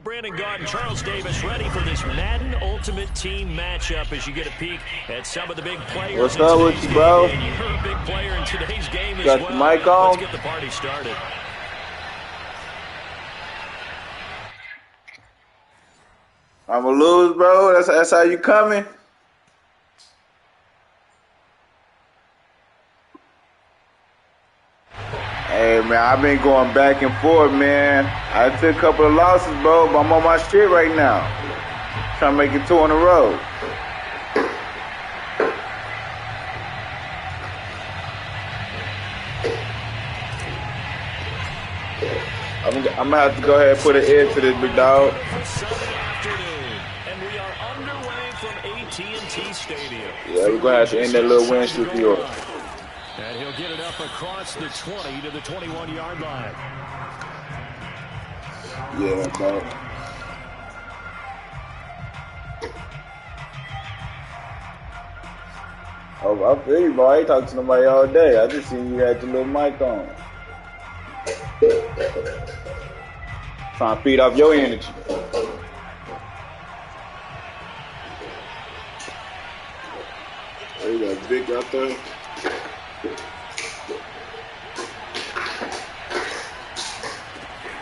Brandon Garden, Charles Davis ready for this Madden Ultimate Team matchup as you get a peek at some of the big players. What's up with you, bro? And you're a big player in today's game as well. Got the mic on? Let's get the party started. I'm gonna lose, bro. That's how you coming? Hey, man, I've been going back and forth, man. I took a couple of losses, bro, but I'm on my shit right now. Trying to make it 2 in a row. I'm gonna have to go ahead and put an end to this, big dog. And we are underway from AT&T Stadium. Yeah, we're gonna have to end that little win streak here. And he'll get it up across the 20 to the 21-yard line. Yeah, bro. Oh, I feel you, bro. I ain't talking to nobody all day. I just seen you had the little mic on. Trying to feed off your energy. Oh, you got big out there.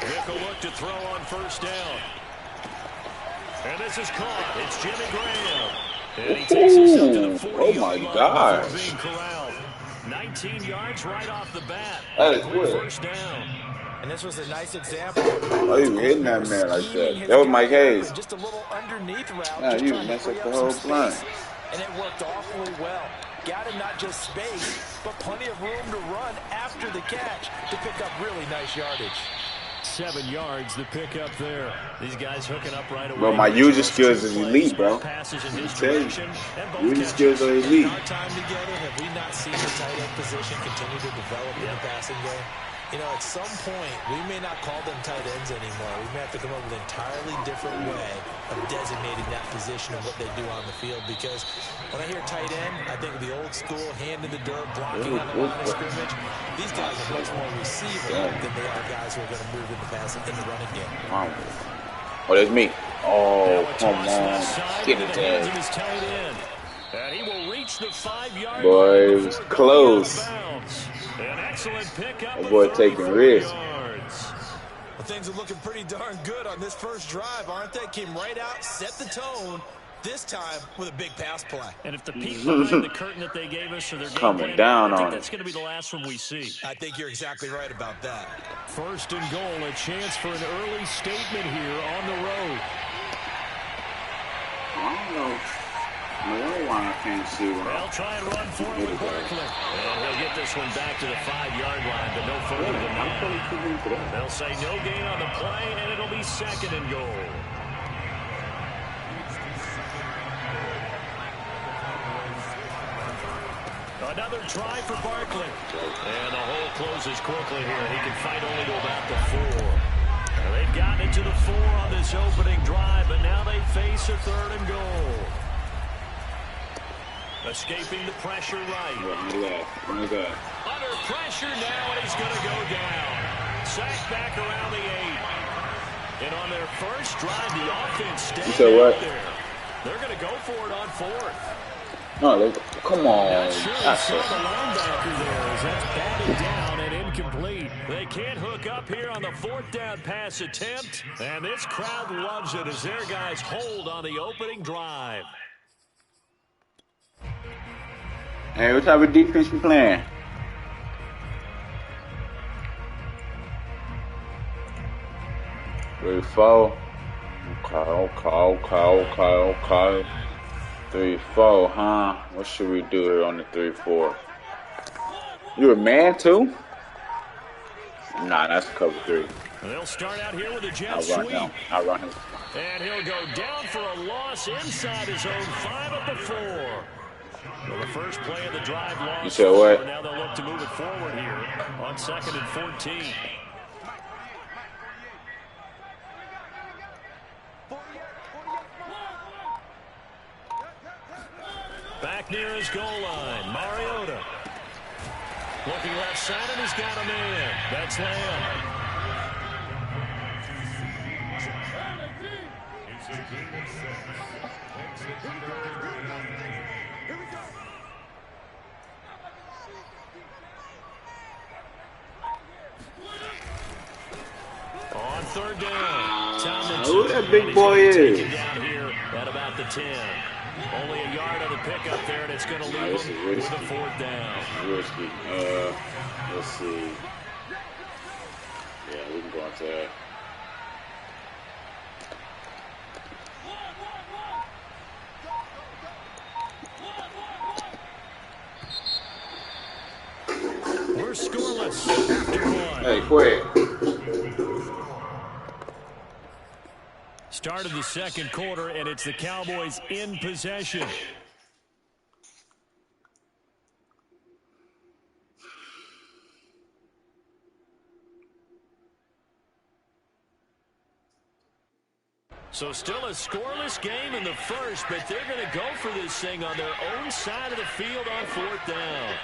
Vick will look to throw on first down. And this is caught. It's Jimmy Graham. And he takes himself to the 40. Oh my gosh. Being corralled. 19 yards right off the bat. That is good. First down. And this was a nice example. Oh, you hitting that man like that. That was Mike Hayes. Just a little underneath route. Nah, you messed up the whole plan. And it worked awfully well. Got him not just space, but plenty of room to run after the catch to pick up really nice yardage. 7 yards, the pick up there. These guys hooking up right away. Bro, my user skills is elite, bro. Passes in his tell you. direction. User skills are elite. Our time together, have we not seen the tight end position continue to develop in the passing game? You know, at some point, we may not call them tight ends anymore. We may have to come up with an entirely different way of designating that position and what they do on the field. Because when I hear tight end, I think of the old school, hand in the dirt, blocking on the line of scrimmage. These guys are much more receiver than they are guys who are going to move in the passing in the running game. Wow. Oh, that's me. Oh, come on. Get it there. And he will reach the 5-yard line. Boy, it was close. An excellent pickup. That boy taking risks. Well, things are looking pretty darn good on this first drive, aren't they? Came right out, set the tone, this time with a big pass play. And if the peek behind the curtain that they gave us for their game coming plan, down I think on that's going to be the last one we see. I think you're exactly right about that. First and goal, a chance for an early statement here on the road. I don't know. I can't see one. They'll try and run for it with Barkley. And he'll get this one back to the 5-yard line, but no further than that. They'll say no gain on the play, and it'll be second and goal. Another try for Barkley. And the hole closes quickly here. He can fight only to about the 4. Well, they've gotten it to the 4 on this opening drive, but now they face a third and goal. Escaping the pressure right. Under pressure now, and he's going to go down. Sacked back around the 8. And on their first drive, the offense stayed out there. They're going to go for it on 4th. No, come on. Not sure he saw the linebacker there as that's batted down and incomplete. They can't hook up here on the 4th down pass attempt. And this crowd loves it as their guys hold on the opening drive. Hey, what type of defense you playing? Three, 4. Okay. 3, 4, huh? What should we do here on the 3, 4? You a man too? Nah, that's a cover 3. They'll start out here with a jet sweep. I'll run him. And he'll go down for a loss inside his own 5 of the 4. Well, the first play of the drive lost. You said what? Now they'll look to move it forward here on 2nd and 14. Back near his goal line, Mariota. Looking left side, and he's got a man. That's Lamb. On third down. Who that big boy is? Down here at about the 10. Only a yard on the pickup there, and it's going to leave him with a fourth down. Risky. Let's see. Yeah, we can go into that. We're scoreless after one. Hey, quick. Start of the second quarter, and it's the Cowboys in possession. So still a scoreless game in the first, but they're going to go for this thing on their own side of the field on fourth down.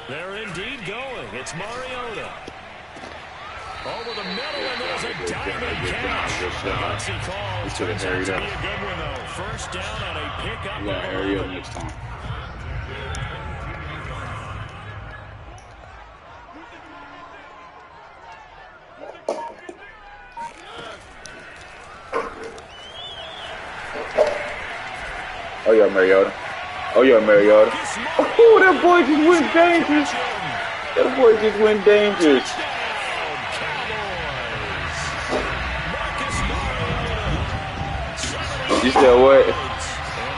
They're indeed going. It's Mariota. Over the middle, and there's a diving catch. Gutsy calls. Turns out to be a good one, though. First down on a pickup. Yeah, area next time. Oh, yeah, Mariota. Oh, yeah, Mariota. Oh, that boy just went dangerous. That boy just went dangerous. You said what? And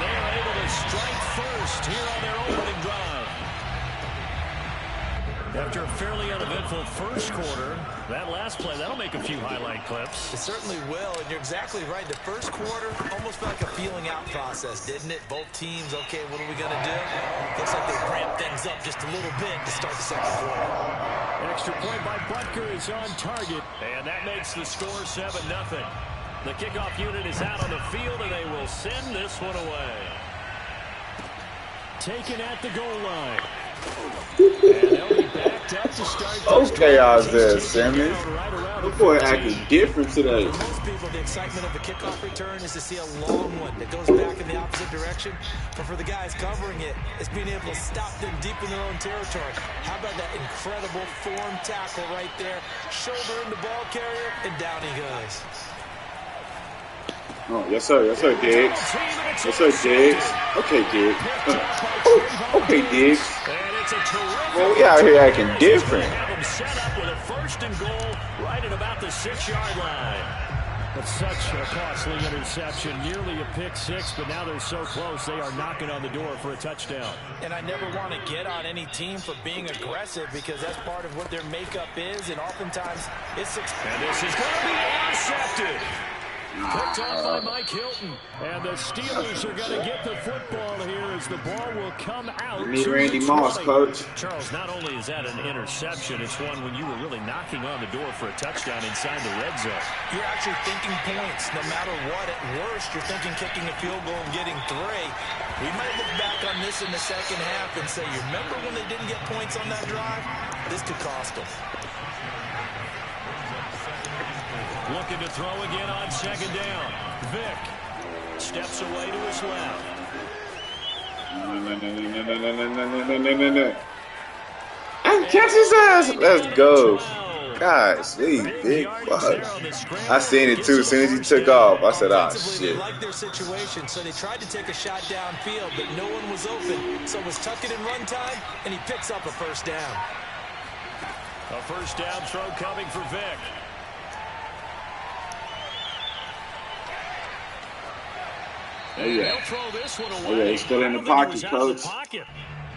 they are able to strike first here on their opening drive. After a fairly uneventful first quarter, that last play, that'll make a few highlight clips. It certainly will, and you're exactly right. The first quarter almost felt like a feeling out process, didn't it? Both teams, okay, what are we going to do? Looks like they ramped things up just a little bit to start the second quarter. Extra point by Butker is on target, and that makes the score 7-0. The kickoff unit is out on the field, and they will send this one away. Taken at the goal line. And they'll be backed up to start. Okay, Isaiah Simmons. The boy acting different today. For most people, the excitement of the kickoff return is to see a long one that goes back in the opposite direction. But for the guys covering it, it's being able to stop them deep in their own territory. How about that incredible form tackle right there? Shoulder in the ball carrier, and down he goes. Oh, yes, sir. Yes, sir, Diggs. Yes, sir, Diggs. Okay, Diggs. Okay, Diggs. Well, we out here acting different. Have them set up with a first and goal right at about the 6-yard line. That's such a costly interception. Nearly a pick six, but now they're so close they are knocking on the door for a touchdown. And I never want to get on any team for being aggressive because that's part of what their makeup is, and oftentimes it's and this is going to be intercepted. Picked off by Mike Hilton. And the Steelers are going to get the football here as the ball will come out. We need Randy Moss, coach. Charles, not only is that an interception, it's one when you were really knocking on the door for a touchdown inside the red zone. You're actually thinking points no matter what. At worst, you're thinking kicking a field goal and getting 3. We might look back on this in the second half and say, you remember when they didn't get points on that drive? This could cost them. Looking to throw again on second down. Vick steps away to his left. And catch his ass. Let's go. Guys, these big fucks. I seen it too. As soon as he took off, I said, "Ah, shit." They liked their situation, so they tried to take a shot downfield, but no one was open. So it was tuck it in run time, and he picks up a first down. A first down throw coming for Vick. Oh, yeah. They'll throw this one away. Oh, yeah, he's still in the pocket, coach.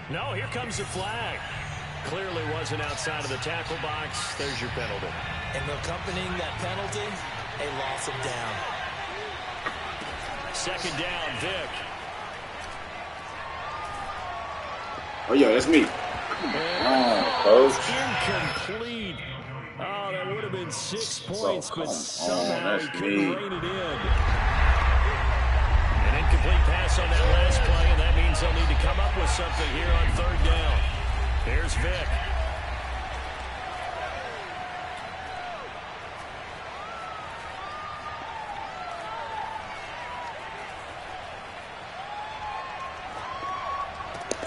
No, here comes the flag. Clearly wasn't outside of the tackle box. There's your penalty. And accompanying that penalty, a loss of down. Second down, Vick. Oh, yeah, that's me. Oh, coach. Incomplete. Oh, that would have been 6 points, but somehow he couldn't rein it in. Incomplete pass on that last play, and that means they'll need to come up with something here on third down. Here's Vick.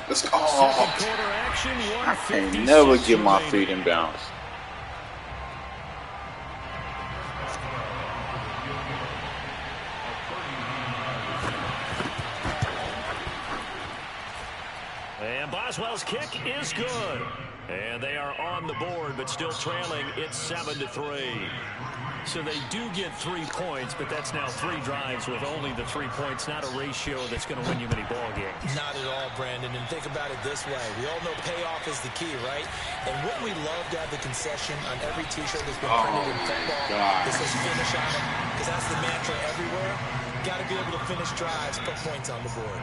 Let's go. I can never get my feet in bounds. And Boswell's kick is good. And they are on the board, but still trailing. It's 7-3. So they do get 3 points, but that's now 3 drives with only the 3 points, not a ratio that's going to win you many ball games. Not at all, Brandon. And think about it this way. We all know payoff is the key, right? And wouldn't we love to have the concession on every T-shirt that's been printed in football that says finish on it? Because that's the mantra everywhere. Got to be able to finish drives, put points on the board.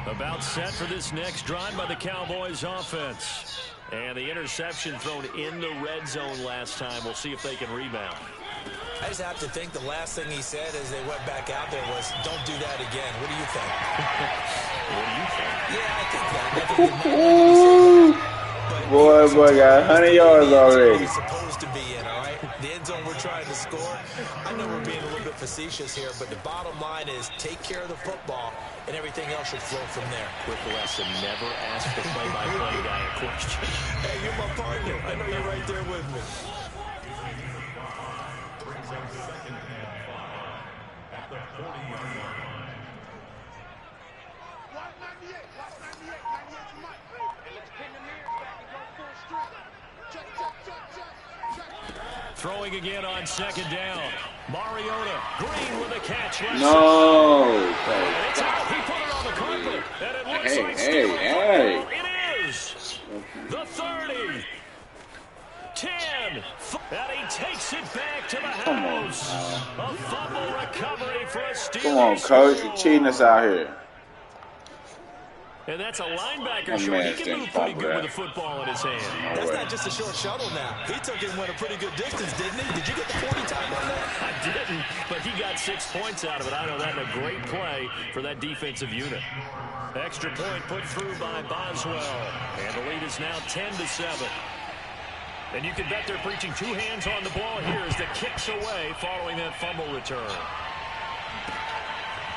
About set for this next drive by the Cowboys offense. And the interception thrown in the red zone last time. We'll see if they can rebound. I just have to think the last thing he said as they went back out there was, don't do that again. What do you think? What do you think? Yeah, I think that. Boy got 100 yards already. It's supposed to be in, all right? The end zone we're trying to score. I know we're being a little bit facetious here, but the bottom line is take care of the football, and everything else should flow from there. Quick lesson, never ask the play-by-play guy a question. Hey, you're my partner. I know you're right there with me. Throwing again on second down. Mariota, Green with a catch. No. It's out. He put it on the carpet. And it looks like hey. It is. The 30. 10. And he takes it back to the house. A fumble recovery for a Steelers. Come on, coach. You're cheating us out here. And that's a linebacker short. He can move pretty good with a football in his hand. That's not just a short shuttle now. He took it and went a pretty good distance, didn't he? Did you get the 40 time on that? I didn't, but he got 6 points out of it. I know that in a great play for that defensive unit. Extra point put through by Boswell. And the lead is now 10-7. And you can bet they're preaching 2 hands on the ball here as the kick's away following that fumble return.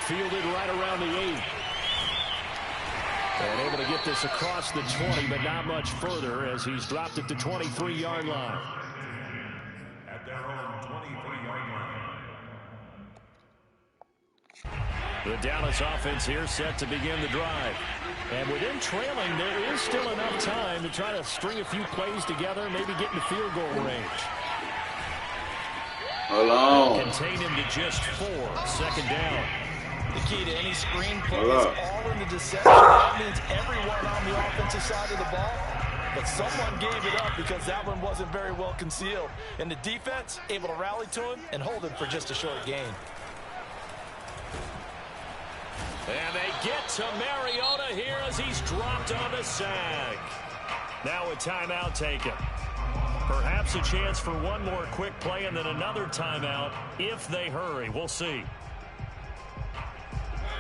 Fielded right around the 8. And able to get this across the 20, but not much further as he's dropped it to 23-yard line. At their own 23-yard line. The Dallas offense here set to begin the drive. And within trailing, there is still enough time to try to string a few plays together, maybe get into field goal range. Hold on. Contain him to just 4. Second down. The key to any screen play is all in the deception. That means everyone on the offensive side of the ball. But someone gave it up because that one wasn't very well concealed. And the defense able to rally to him and hold him for just a short gain. And they get to Mariota here as he's dropped on the sack. Now a timeout taken. Perhaps a chance for one more quick play and then another timeout if they hurry. We'll see.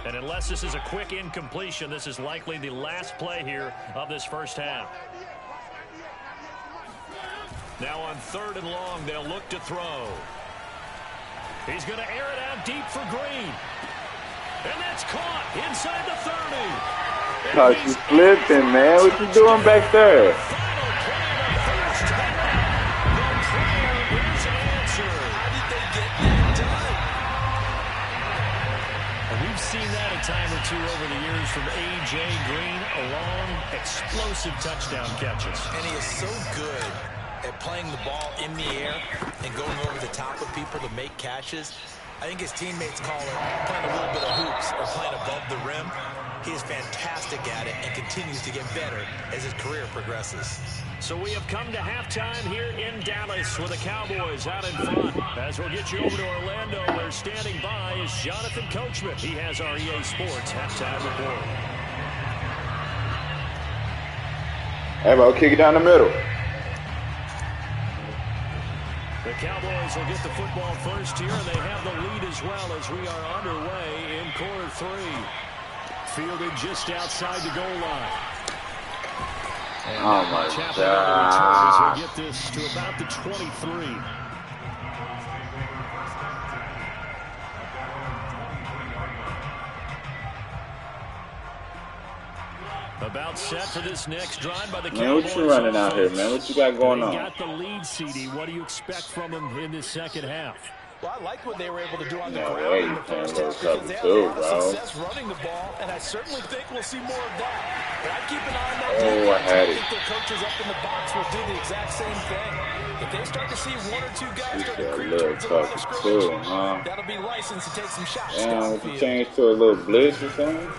And unless this is a quick incompletion, this is likely the last play here of this first half. Now on 3rd and long, they'll look to throw. He's going to air it out deep for Green. And that's caught inside the 30. Cause you flipping, man. What you doing back there? Final play of the first half. The prayer is answered. How did they get that done? And we've seen that a time or 2 over the years from A.J. Green, long, explosive touchdown catches. And he is so good at playing the ball in the air and going over the top of people to make catches. I think his teammates call it playing a little bit of hoops or playing above the rim. He is fantastic at it and continues to get better as his career progresses. So we have come to halftime here in Dallas with the Cowboys out in front. As we'll get you over to Orlando, where standing by is Jonathan Coachman. He has our EA Sports halftime report. Hey, bro, kick it down the middle. The Cowboys will get the football first here, and they have the lead as well as we are underway in quarter 3. Fielded just outside the goal line. And oh my God. As we get this to about the 23. About set for this next drive by the Cowboys. Man, what you running out here, man? What you got going on? Got the lead, CD. What do you expect from him in this second half? Well, I like what they were able to do on the No ground way in you the can't first go half because they had cover a lot two, of bro. success running the ball, and I certainly think we'll see more of that. But I'd keep an eye on that Oh, I defense. had I it. think their coaches up in the box will do the exact same thing. If they start to see one or two guys start to creep towards the line of scrimmage, that'll be license to take some shots down the If you field. change to a little blitz or something.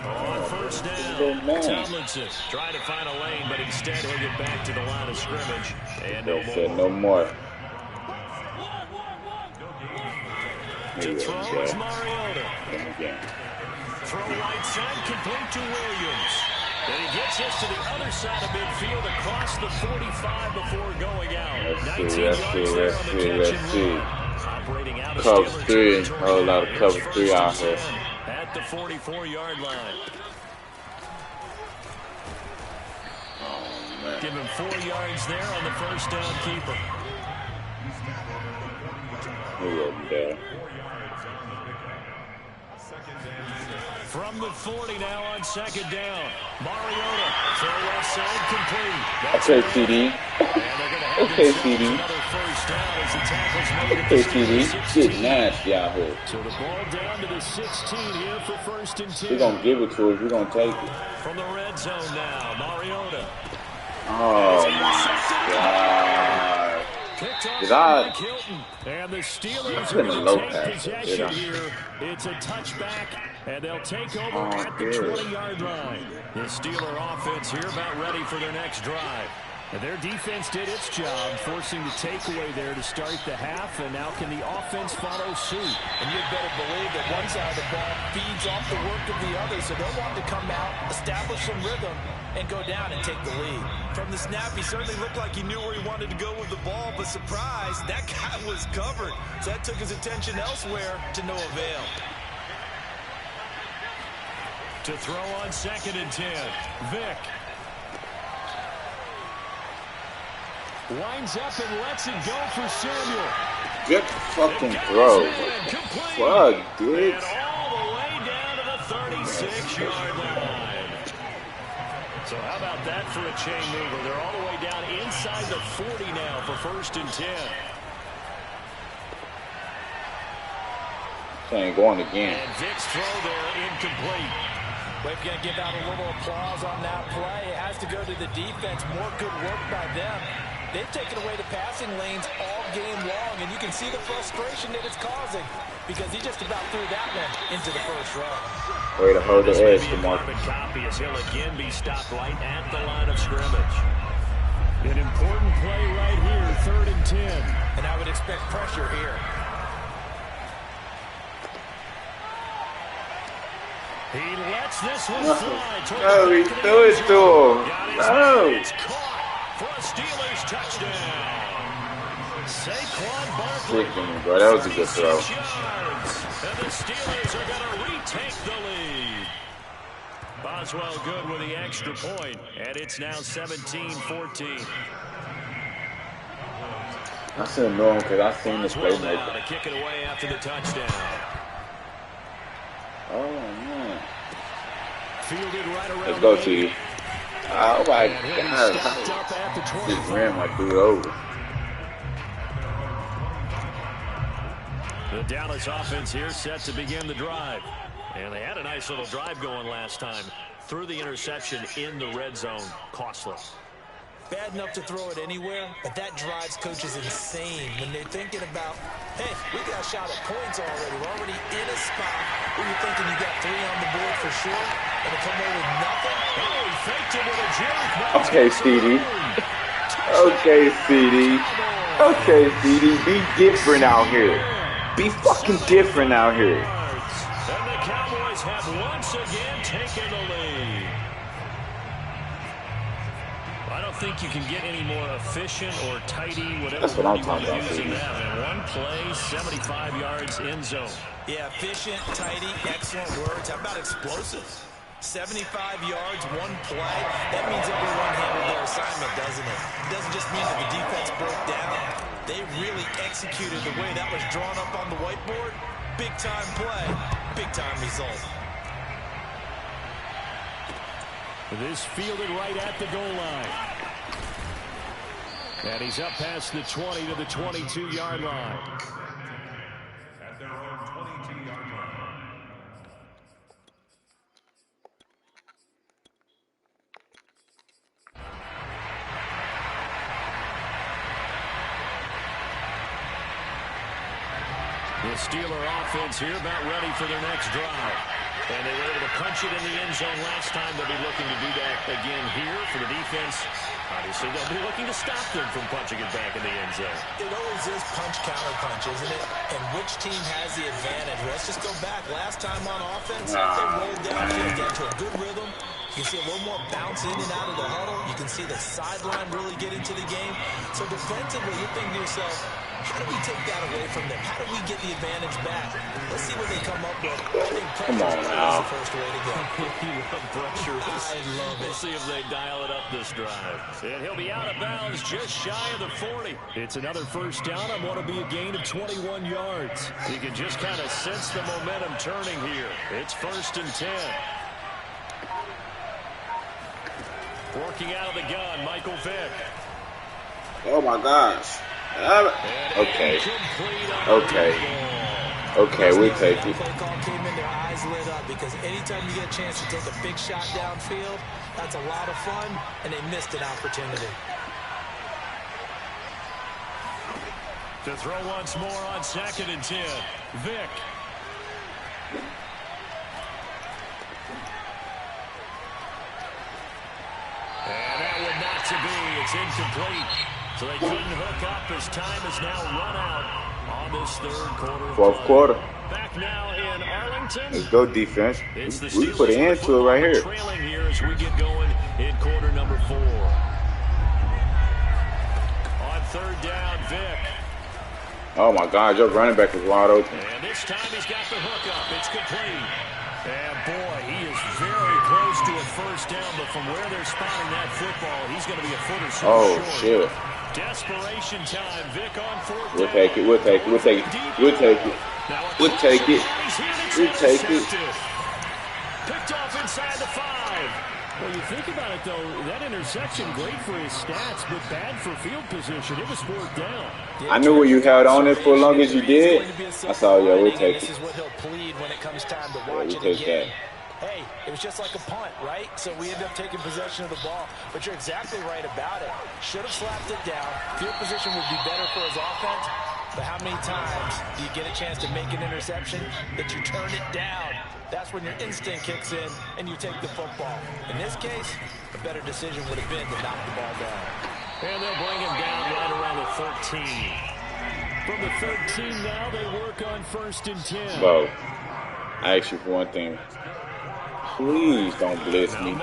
On first down, Tomlinson trying to find a lane, but instead he'll get back to the line of scrimmage. And They said no more. To throw is Mariota. Again. Throw right side, complete to Williams. And he gets us to the other side of midfield across the 45 before going out. Let's see. Operating out of Cover Steeler 3. territory. A whole lot of cover 3 out here. At the 44-yard line. Oh, man. Give him 4 yards there on the first down keeper. He wasn't there. From the 40 now on second down. Mariota, throw left side, complete. Okay, CD. Okay, CD. Okay, CD. Shit nasty out here. So the ball down to the 16 here for first and 10. We're going to give it to us. We're going to take it. From the red zone now, Mariota. Oh, my God. Did I? And the Steelers are going to take possession here. It's a touchback, and they'll take over at the 20-yard line. The Steeler offense here about ready for their next drive. And their defense did its job, forcing the takeaway there to start the half, and now can the offense follow suit? And you'd better believe that one side of the ball feeds off the work of the other, so they'll want to come out, establish some rhythm, and go down and take the lead. From the snap, he certainly looked like he knew where he wanted to go with the ball, but surprise, that guy was covered. So that took his attention elsewhere to no avail. To throw on second and 10, Vic. Winds up and lets it go for Samuel. Good fucking throw. Fuck, dude. And all the way down to the 36-yard line. So how about that for a chain mover? They're all the way down inside the 40 now for first and 10. Ain't going again. And Vic's throw there incomplete. We've got to give out a little applause on that play. It has to go to the defense. More good work by them. They've taken away the passing lanes all game long, and you can see the frustration that it's causing because he just about threw that one into the first row. Way to hold the edge, DeMar. Copy as he'll again be stopped right at the line of scrimmage. An important play right here, third and 10. And I would expect pressure here. He lets this one fly. No, he threw it to him. No. It's caught for a Steelers touchdown. Saquon Barkley. Bro, that was a good throw. And the Steelers are going to retake the lead. Boswell good with the extra point, and it's now 17-14. I should know him because I seen the Boswell now playmaker. to kick it away after the touchdown. Oh, man. Fielded right around. Let's go, TD. Oh, my God. Just ran my dude over. The Dallas offense here set to begin the drive. And they had a nice little drive going last time. Threw the interception in the red zone. Costly. Bad enough to throw it anywhere, but that drives coaches insane when they're thinking about, hey, we got a shot at points already. We're already in a spot where you're thinking you got 3 on the board for sure, and to come away with nothing. Oh, he faked it with a jerk. Okay, CD. Okay, CD. Okay, CD. Be different out here. Be fucking different out here. And the Cowboys have once again taken the lead. I don't think you can get any more efficient or tidy, whatever That's what word I'm you want talking to about, use in baby. that. And one play, 75 yards in zone. Yeah, efficient, tidy, excellent words. How about explosive? 75 yards, one play. That means everyone handled their assignment, doesn't it? It doesn't just mean that the defense broke down. They really executed the way that was drawn up on the whiteboard. Big-time play, big-time result. This fielded right at the goal line. And he's up past the 20 to the 22-yard line. At their own 22-yard line. The Steeler offense here about ready for their next drive. And they were able to punch it in the end zone last time. They'll be looking to do that again here for the defense. Obviously, they'll be looking to stop them from punching it back in the end zone. It always is punch-counter-punch, isn't it? And which team has the advantage? Let's just go back. Last time on offense, they rolled downfield, got to a good rhythm. You can see a little more bounce in and out of the huddle. You can see the sideline really get into the game. So defensively, you're thinking to yourself, how do we take that away from them? How do we get the advantage back? Let's see what they come up with. I think pressure is the first way to go. You love pressure. I love it. We'll see if they dial it up this drive. And he'll be out of bounds just shy of the 40. It's another first down on what will be a gain of 21 yards. You can just kind of sense the momentum turning here. It's 1st and 10. Working out of the gun, Michael Vick. Oh my gosh. Okay. Okay, we take it. Play call came in, their eyes lit up because anytime you get a chance to take a big shot downfield, that's a lot of fun, and they missed an opportunity. To throw once more on 2nd and 10. Vick. And that would not to be. It's incomplete. So they couldn't hook up as time has now run out on this 3rd quarter. 4th quarter. Back now in Arlington. Let's go, defense. It's the We put an end to it right here. Trailing here as we get going in quarter number 4. On 3rd down, Vick. Oh my God, your running back is wide open. And this time he's got the hook up. It's complete. And boy, he is very close to a first down, but from where they're spotting that football, he's going to be a foot or so short. Shit. Desperation time. Vick on 4th down. We'll take it. We'll take it. We'll take it. We'll take it. We'll take it. We'll take it. Picked off inside the 5. Well, you think about it, though, that interception, great for his stats, but bad for field position. It was 4th down. I knew when you held on it for as long as you did. I saw, yeah, we'll take This it. is what he'll plead when it comes time to Yeah, watch we'll it take again. that. Hey, it was just like a punt, right? So we end up taking possession of the ball. But you're exactly right about it. Should have slapped it down. Field position would be better for his offense. But how many times do you get a chance to make an interception that you turn it down? That's when your instinct kicks in and you take the football. In this case, a better decision would have been to knock the ball down. And they'll bring him down right around the 13. From the 13 now, they work on 1st and 10. Bo, I ask you for one thing. Please don't blitz me. He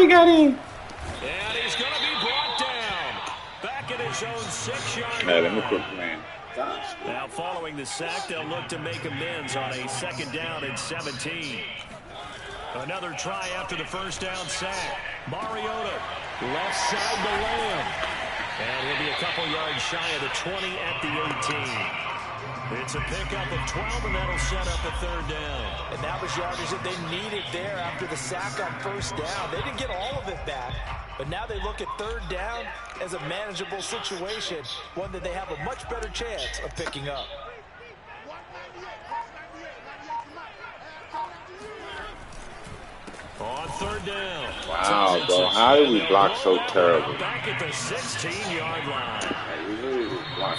got in. And he's going to be brought down. Back at his own 6-yard Hey, let me line. put man. Gosh. Now following the sack, they'll look to make amends on a 2nd down and 17. Another try after the 1st down sack. Mariota, left side to Lamb. And he'll be a couple yards shy of the 20 at the 18. It's a pickup of 12, and that'll set up a 3rd down. And that was yardage that they needed there after the sack on 1st down. They didn't get all of it back, but now they look at 3rd down as a manageable situation, one that they have a much better chance of picking up. On 3rd down. Wow, bro. How did we block so terrible? Back at the 16-yard line.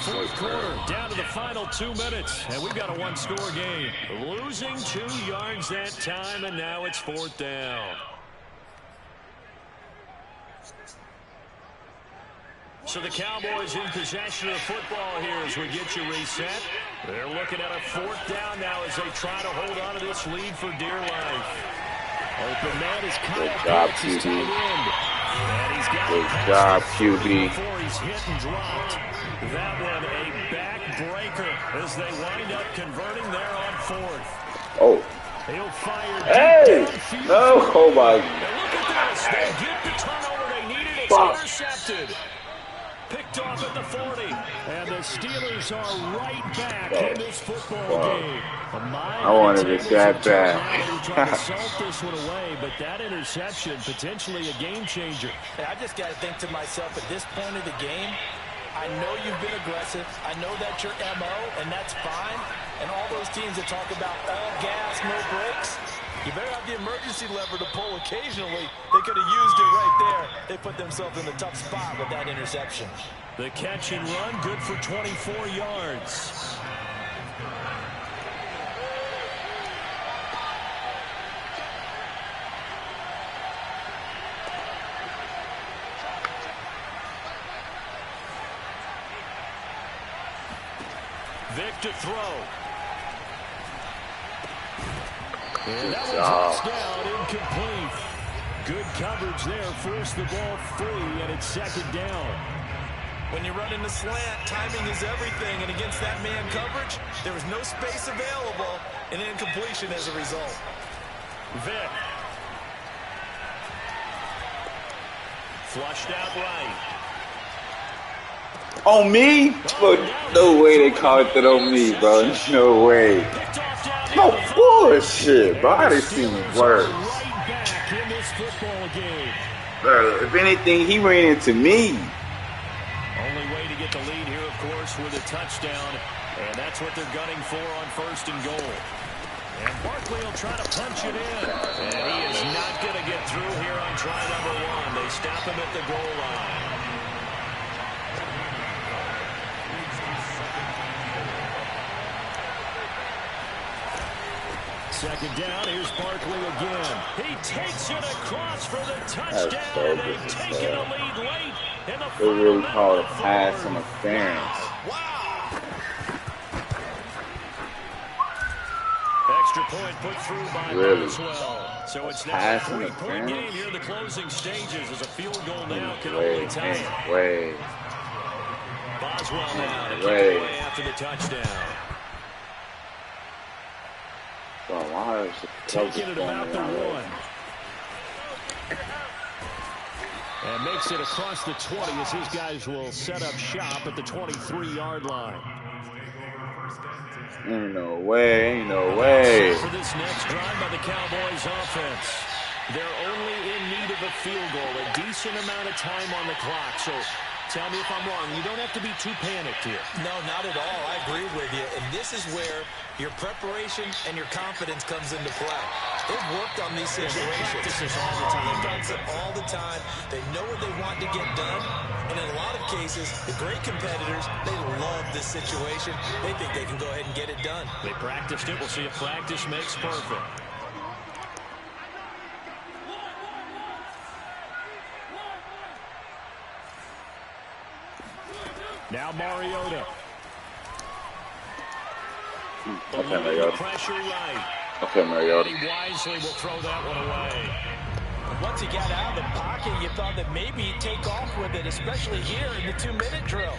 Fourth quarter, down to the final 2 minutes, and we've got a 1-score game. Losing 2 yards that time, and now it's 4th down. So the Cowboys in possession of the football here as we get you reset. They're looking at a 4th down now as they try to hold on to this lead for dear life. Open man is Kyle Pitts, his tight end. And Good job, QB. Before he's hit and dropped. That one a backbreaker as they wind up converting there on fourth. Oh. He'll fire. Hey! No! Oh my. And look at this. They get the turnover they needed. It's intercepted. Picked off at the 40. And the Steelers are right back in this football game. I wanted it that bad. Trying to salt this one away, but that interception potentially a game changer. Hey, I just got to think to myself at this point of the game, I know you've been aggressive. I know that's your MO, and that's fine. And all those teams that talk about all gas, no brakes, you better have the emergency lever to pull occasionally. They could have used it right there. They put themselves in a tough spot with that interception. The catch and run, good for 24 yards. Vic to throw. And that one's touchdown, incomplete. Good coverage there, forced the ball free, and it's second down. When you run in the slant, timing is everything, and against that man coverage, there was no space available, and incompletion as a result. Vic. Flushed out right. On me? But no way they called it on me, bro. No way. No bullshit, bro. I done seen worse. Bro, if anything, he ran into me. Only way to get the lead here, of course, with a touchdown. And that's what they're gunning for on first and goal. And Barkley will try to punch it in. And he is not going to get through here on try number one. They stop him at the goal line. Second down, here's Barkley again. He takes it across for the touchdown. So They've taken a lead late in the they really called a pass interference. Wow. Extra point put through by Boswell. So it's now a 3-point game here in the closing stages as a field goal now can only tie it. Boswell now to kick away after the touchdown. Taking it about the one. And makes it across the 20 as his guys will set up shop at the 23-yard line. Ain't no way, ain't no way. For this next drive by the Cowboys offense. They're only in need of a field goal, a decent amount of time on the clock. So tell me if I'm wrong. You don't have to be too panicked here. No, not at all. I agree with you. And this is where your preparation and your confidence comes into play. They've worked on these situations. They've done it all the time. They know what they want to get done. And in a lot of cases, the great competitors, they love this situation. They think they can go ahead and get it done. They practiced it. We'll see if practice makes perfect. Now Mariota. Okay, Mariota. Pressure right. Okay, Mariota. He wisely will throw that one away. Once he got out of the pocket, you thought that maybe he'd take off with it, especially here in the 2-minute drill.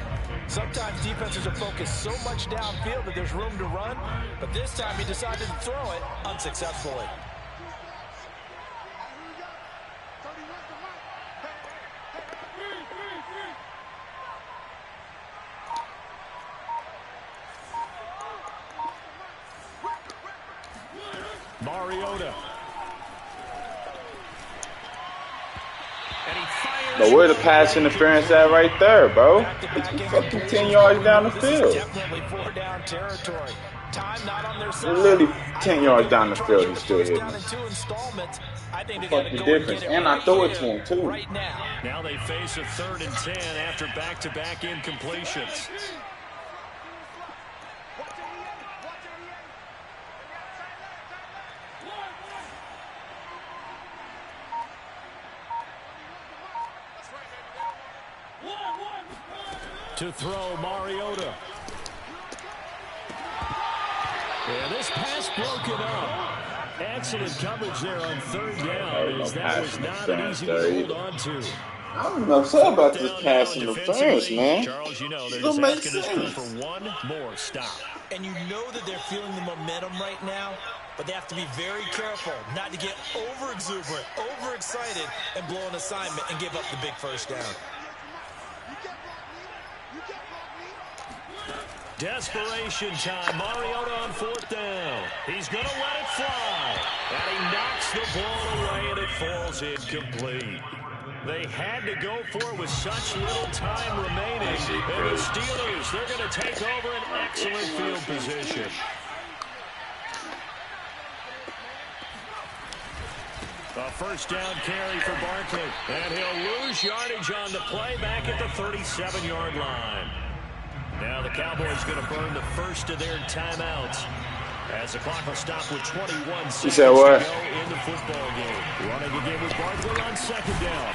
Sometimes defenses are focused so much downfield that there's room to run, but this time he decided to throw it unsuccessfully. Mariota. But where the pass interference at right there, bro? It's fucking 10 yards down the field. Definitely 4 down territory. Time not on their side. Literally 10 yards down the field, he's still hitting. I think Fuck the difference. And I throw it to him, too. Right now. Now they face a 3rd and 10 after back-to-back incompletions. To throw, Mariota. And this pass broken up. Excellent coverage there on 3rd down, as that was not an easy one to hold on to. I'm upset about this pass interference, man. Charles, you know, It they're don't just make asking this crew sense. for one more stop. And you know that they're feeling the momentum right now, but they have to be very careful not to get over-exuberant, over-excited, and blow an assignment and give up the big first down. Desperation time. Mariota on fourth down. He's going to let it fly. And he knocks the ball away, and it falls incomplete. They had to go for it with such little time remaining. And the Steelers, they're going to take over an excellent field position. A first down carry for Barkley. And he'll lose yardage on the play back at the 37-yard line. Now the Cowboys going to burn the first of their timeouts as the clock will stop with 21 seconds to go in the football game. Running again with Barkley on second down.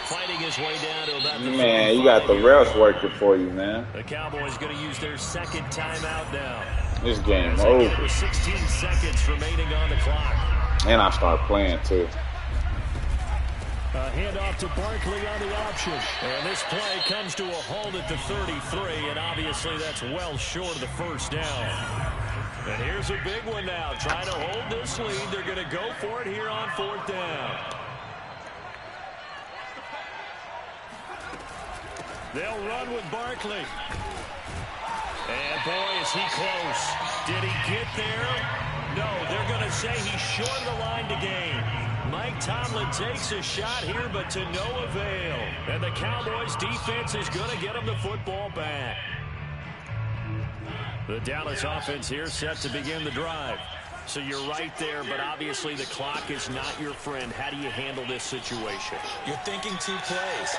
Fighting his way down to about the man, you got the refs working for you, man. The Cowboys going to use their second timeout now. This game over. With 16 seconds remaining on the clock. And I start playing too. A handoff to Barkley on the option. And this play comes to a halt at the 33, and obviously that's well short of the first down. And here's a big one now. Trying to hold this lead. They're going to go for it here on fourth down. They'll run with Barkley. And boy, is he close. Did he get there? No, they're going to say he's short of the line to gain. Mike Tomlin takes a shot here, but to no avail. And the Cowboys defense is going to get him the football back. The Dallas offense here set to begin the drive. So you're right there, but obviously the clock is not your friend. How do you handle this situation? You're thinking two plays.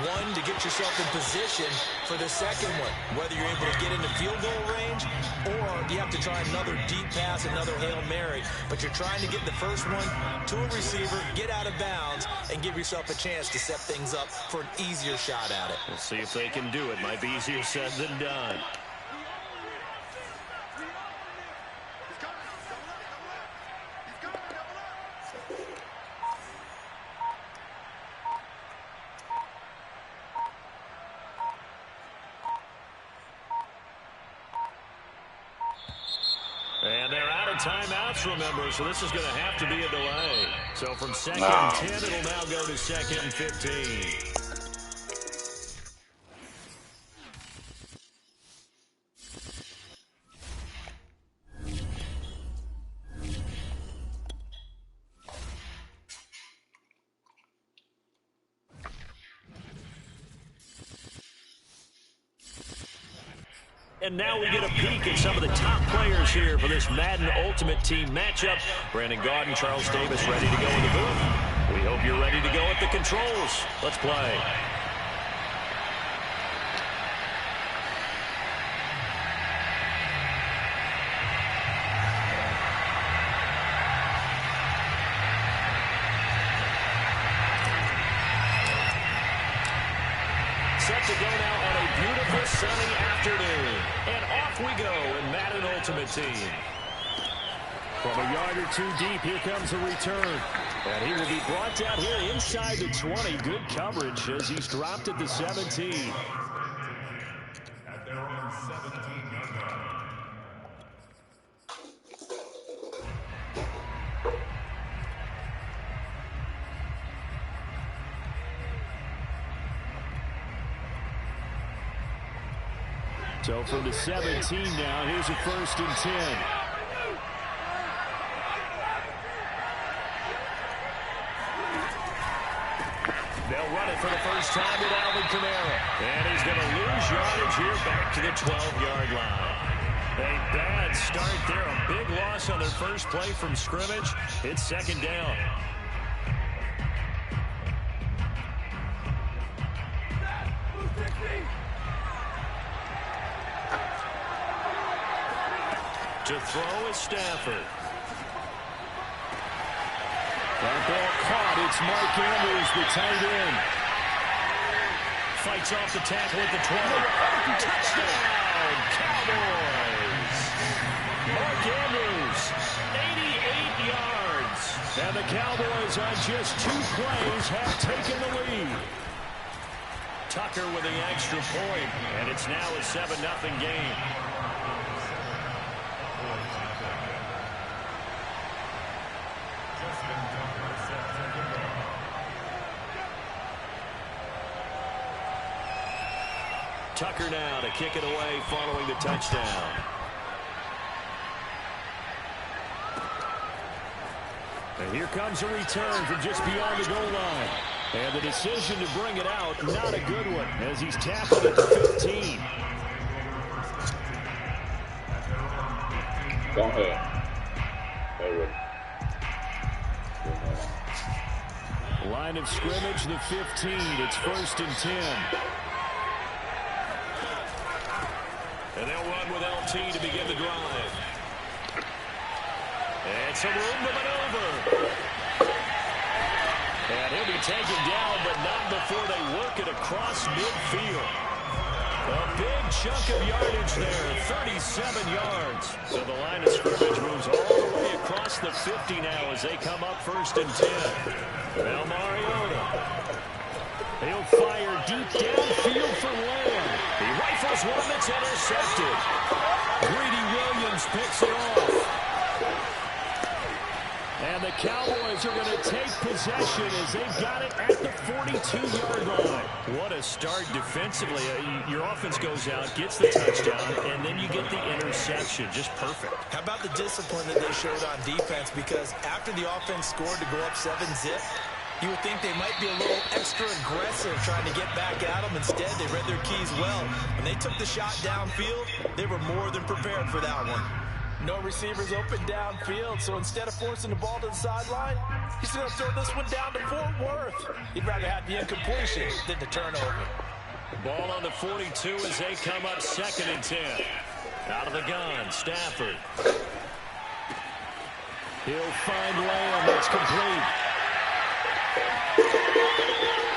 One, to get yourself in position for the second one, whether you're able to get into field goal range or you have to try another deep pass, another Hail Mary. But you're trying to get the first one to a receiver, get out of bounds, and give yourself a chance to set things up for an easier shot at it. We'll see if they can do it. Might be easier said than done. And they're out of timeouts, remember, so this is going to have to be a delay. So from second and 10, it'll now go to second and 15. And now we get a peek at some of the top players here for this Madden Ultimate Team matchup. Brandon Gaudin, Charles Davis ready to go in the booth. We hope you're ready to go at the controls. Let's play. Set to go now on a beautiful sunny afternoon. And off we go in Madden Ultimate Team. From a yard or two deep, here comes the return. And he will be brought down here inside the 20. Good coverage as he's dropped at the 17. At their own 17-yard line. So from the 17 now, here's a 1st and 10. They'll run it for the first time with Alvin Kamara. And he's going to lose yardage here back to the 12-yard line. A bad start there. A big loss on their first play from scrimmage. It's second down. To throw is Stafford. That ball caught. It's Mark Andrews, the tight end. Fights off the tackle at the 20. Touchdown, Cowboys. Mark Andrews, 88 yards. And the Cowboys on just 2 plays have taken the lead. Tucker with the extra point, and it's now a 7-0 game. Tucker now to kick it away following the touchdown. And here comes a return from just beyond the goal line. And the decision to bring it out, not a good one, as he's tackled at the 15. Go ahead. Line of scrimmage, the 15. It's 1st and 10. And they'll run with LT to begin the drive. And some room to maneuver. And he'll be taken down, but not before they work it across midfield. A big chunk of yardage there, 37 yards. So the line of scrimmage moves all the way across the 50 now as they come up 1st and 10. Now Mariota. He'll fire deep downfield for Lamb. He rifles one that's intercepted. Greedy Williams picks it off. And the Cowboys are going to take possession as they've got it at the 42-yard line. What a start defensively. Your offense goes out, gets the touchdown, and then you get the interception. Just perfect. How about the discipline that they showed on defense? Because after the offense scored to go up 7-zip, you would think they might be a little extra aggressive trying to get back at them. Instead, they read their keys well. When they took the shot downfield, they were more than prepared for that one. No receivers open downfield, so instead of forcing the ball to the sideline, he's going to throw this one down to Fort Worth. He'd rather have the incompletion than the turnover. Ball on the 42 as they come up 2nd and 10. Out of the gun, Stafford. He'll find Lamb. That's complete.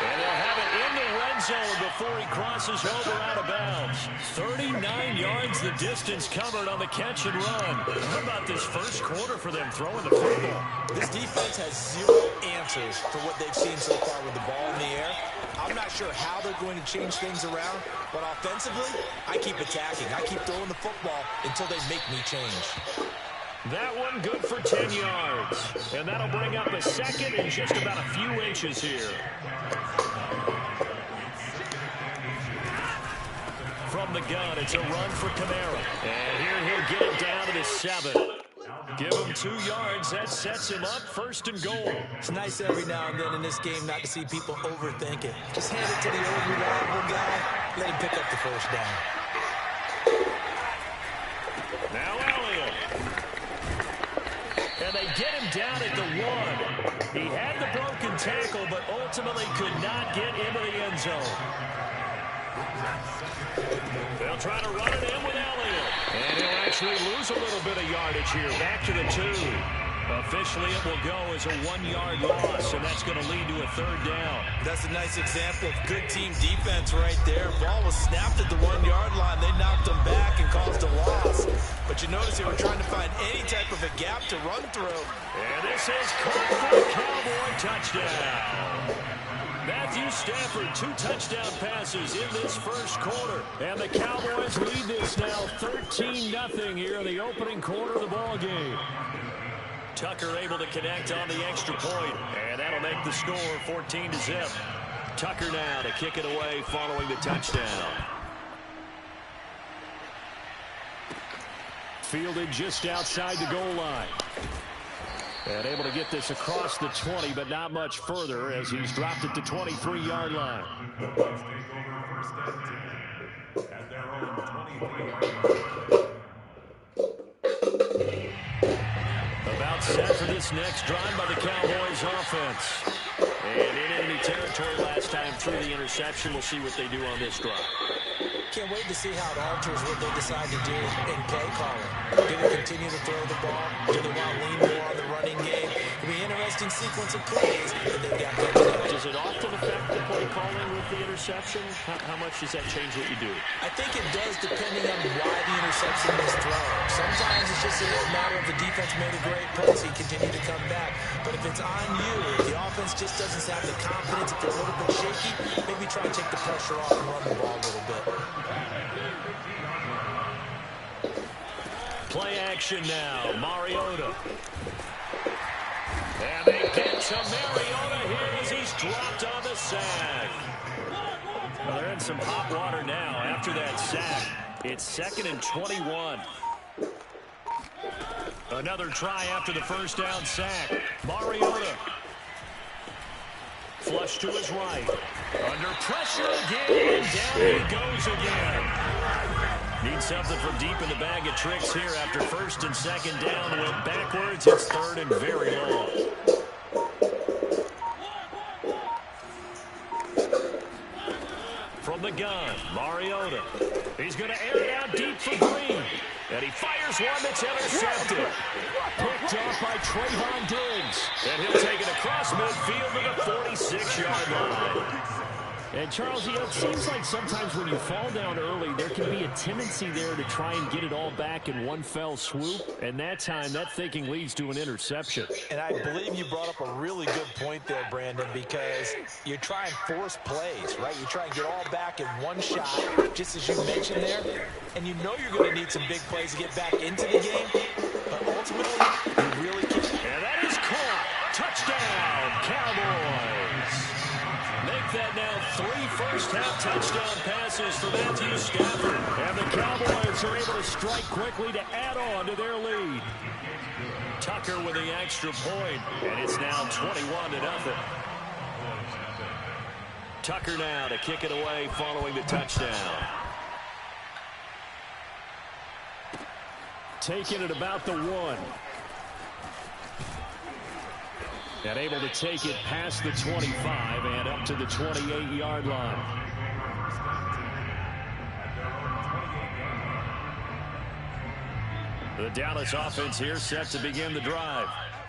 And they'll have it in the red zone before he crosses over out of bounds. 39 yards the distance covered on the catch and run. How about this first quarter for them throwing the football? This defense has zero answers for what they've seen so far with the ball in the air. I'm not sure how they're going to change things around, but offensively, I keep attacking. I keep throwing the football until they make me change. That one good for 10 yards. And that'll bring up a 2nd and just about a few inches here. From the gun, it's a run for Kamara. And here he'll get it down to the 7. Give him 2 yards. That sets him up 1st and goal. It's nice every now and then in this game not to see people overthink it. Just hand it to the old reliable guy. Let him pick up the first down. Now Elliott. And they get him down at the 1. He had the broken tackle, but ultimately could not get into the end zone. They'll try to run it in with Elliott. And he'll actually lose a little bit of yardage here. Back to the 2. Officially, it will go as a 1-yard loss, and that's going to lead to a 3rd down. That's a nice example of good team defense right there. Ball was snapped at the 1-yard line. They knocked him back and caused a loss. But you notice they were trying to find any type of a gap to run through. And this is caught for a Cowboy touchdown. Matthew Stafford, 2 touchdown passes in this first quarter. And the Cowboys lead this now 13-0 here in the opening quarter of the ball game. Tucker able to connect on the extra point, and that'll make the score 14-0. Tucker now to kick it away following the touchdown. Fielded just outside the goal line. And able to get this across the 20, but not much further as he's dropped it to 23-yard line. At their own 23-yard line. About set for this next drive by the Cowboys offense. And in enemy territory last time through the interception. We'll see what they do on this drive. Can't wait to see how it alters what they decide to do in play calling. Do they continue to throw the ball? Do they want to lean more on the running game? It'll be an interesting sequence of plays that they've got coming up. does it often affect the play calling with the interception? How much does that change what you do? I think it does, depending on why the interception is thrown. Sometimes it's just a matter of the defense made a great play, so you continue to come back. But if it's on you, if the offense just doesn't have the confidence, if they're a little bit shaky, maybe try and take the pressure off and run the ball a little bit. Play action now, Mariota. And they get to Mariota here as he's dropped on the sack. Well, they're in some hot water now after that sack. It's 2nd and 21. Another try after the first down sack. Mariota. Flush to his right. Under pressure again, and down he goes again. Need something from deep in the bag of tricks here after 1st and 2nd down. Went backwards. It's 3rd and very long. From the gun, Mariota. He's going to air it out deep for Green. And he fires one that's intercepted. Picked off by Trayvon Diggs. And he'll take it across midfield to the 46-yard line. And, Charles, it seems like sometimes when you fall down early, there can be a tendency there to try and get it all back in one fell swoop. And that time, that thinking leads to an interception. And I believe you brought up a really good point there, Brandon, because you try and force plays, right? You try and get all back in one shot, just as you mentioned there. And you know you're going to need some big plays to get back into the game. But ultimately, you really can't. And that is caught. Touchdown, Cowboys. Make that now 3 first-half touchdown passes for Matthew Stafford. And the Cowboys are able to strike quickly to add on to their lead. Tucker with the extra point, and it's now 21-0. Tucker now to kick it away following the touchdown. Taking it about the 1. And able to take it past the 25 and up to the 28-yard line. The Dallas offense here set to begin the drive.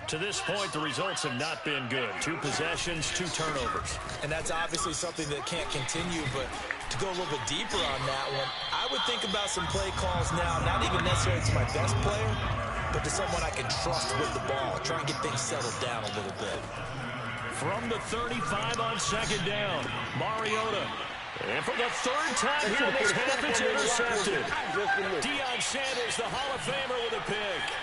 To this point, the results have not been good. 2 possessions, 2 turnovers. And that's obviously something that can't continue, but to go a little bit deeper on that one, I would think about some play calls now, not even necessarily to my best player, but to someone I can trust with the ball. Try and get things settled down a little bit. From the 35 on 2nd down, Mariota. And for the 3rd time here this half, it's intercepted. Deion Sanders, the Hall of Famer, with a pick.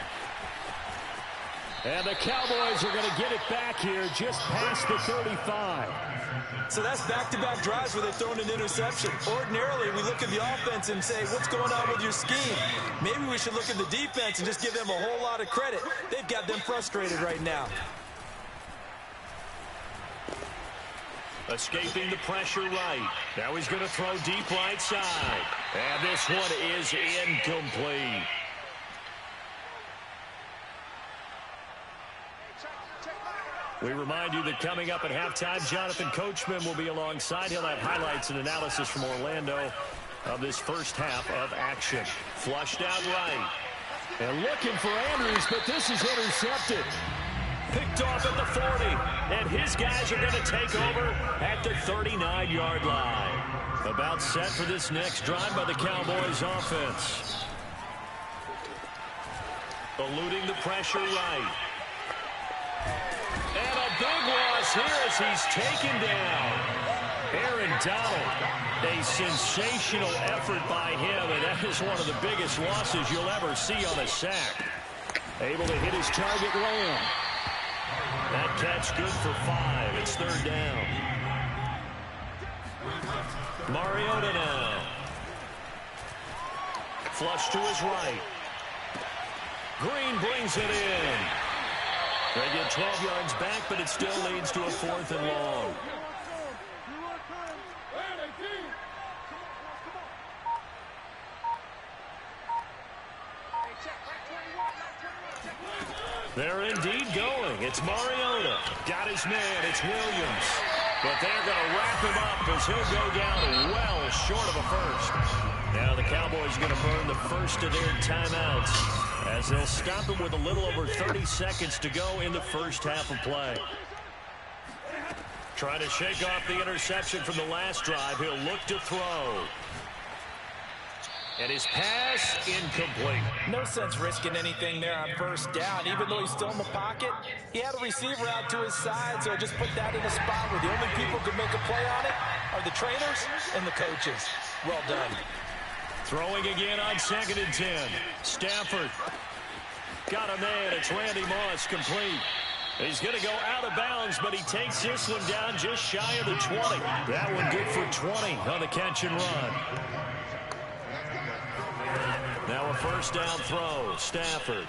And the Cowboys are going to get it back here just past the 35. So that's back-to-back drives where they've thrown an interception. Ordinarily, we look at the offense and say, what's going on with your scheme? Maybe we should look at the defense and just give them a whole lot of credit. They've got them frustrated right now. Escaping the pressure right. Now he's going to throw deep right side. And this one is incomplete. We remind you that coming up at halftime, Jonathan Coachman will be alongside. He'll have highlights and analysis from Orlando of this first half of action. Flushed out right. And looking for Andrews, but this is intercepted. Picked off at the 40. And his guys are going to take over at the 39-yard line. About set for this next drive by the Cowboys offense. Eluding the pressure right. And a big loss here as he's taken down. Aaron Donald, a sensational effort by him, and that is one of the biggest losses you'll ever see on a sack. Able to hit his target Lamb. That catch good for 5. It's 3rd down. Mariota now. Flush to his right. Green brings it in. They get 12 yards back, but it still leads to a 4th and long. They're indeed going. It's Mariota. Got his man. It's Williams. But they're going to wrap him up as he'll go down well short of a first. Now the Cowboys are going to burn the first of their timeouts as they'll stop him with a little over 30 seconds to go in the first half of play. Trying to shake off the interception from the last drive. He'll look to throw. And his pass incomplete. No sense risking anything there on first down. Even though he's still in the pocket, he had a receiver out to his side, so just put that in a spot where the only people who can make a play on it are the trainers and the coaches. Well done. Throwing again on 2nd and 10. Stafford. Got a man. It's Randy Moss, complete. He's going to go out of bounds, but he takes this one down just shy of the 20. That one good for 20 on the catch and run. Now a first down throw. Stafford.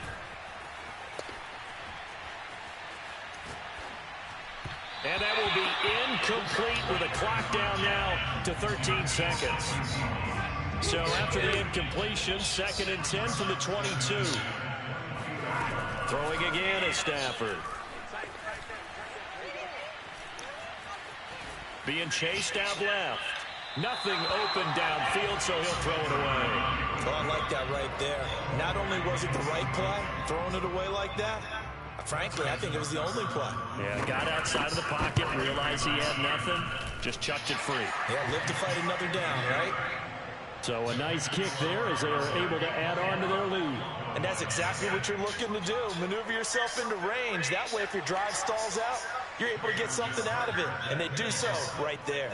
And that will be incomplete with a clock down now to 13 seconds. So after the incompletion, 2nd and 10 from the 22. Throwing again is Stafford. Being chased out left. Nothing open downfield, so he'll throw it away. Oh, I like that right there. Not only was it the right play, throwing it away like that, frankly, I think it was the only play. Yeah, got outside of the pocket, realized he had nothing, just chucked it free. Yeah, live to fight another down, right? So a nice kick there as they are able to add on to their lead. And that's exactly what you're looking to do. Maneuver yourself into range. That way, if your drive stalls out, you're able to get something out of it. And they do so right there.